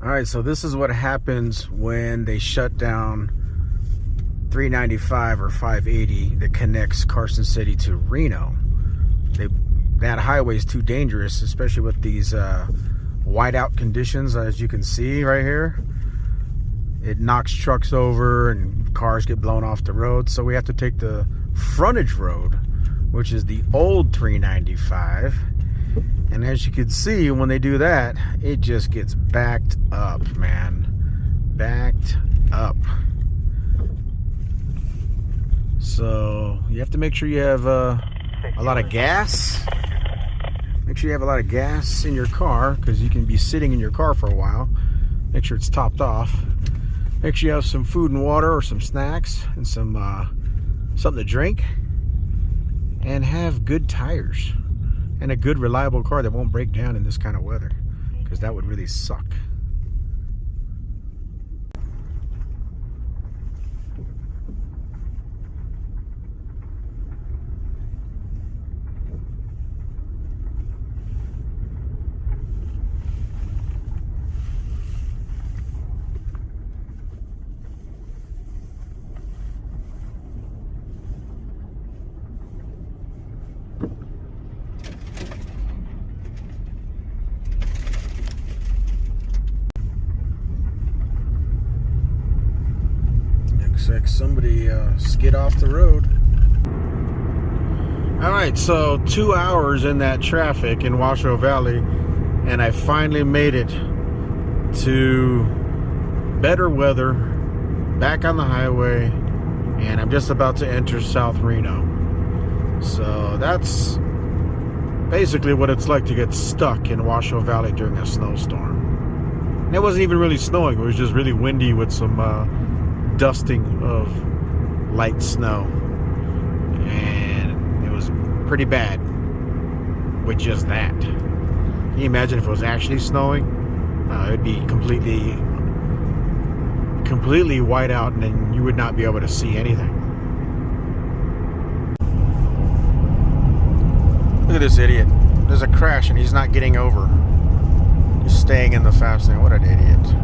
All right, so this is what happens when they shut down 395 or 580 that connects Carson City to Reno. That highway is too dangerous, especially with these whiteout conditions, as you can see right here. It knocks trucks over and cars get blown off the road. So we have to take the frontage road, which is the old 395. And as you can see, when they do that, it just gets backed up, man. Backed up. So you have to make sure you have a lot of gas. Make sure you have a lot of gas in your car, because you can be sitting in your car for a while. Make sure it's topped off. Make sure you have some food and water or some snacks and some something to drink. And have good tires. And a good, reliable car that won't break down in this kind of weather, because that would really suck. Looks like somebody skid off the road. All right, so 2 hours in that traffic in Washoe Valley, and I finally made it to better weather, back on the highway, and I'm just about to enter South Reno. So that's basically what it's like to get stuck in Washoe Valley during a snowstorm. And it wasn't even really snowing, it was just really windy with some dusting of light snow, and it was pretty bad with just that. Can you imagine if it was actually snowing? It'd be completely white out, and then you would not be able to see anything. Look at this idiot. There's a crash and he's not getting over. He's staying in the fast lane. What an idiot.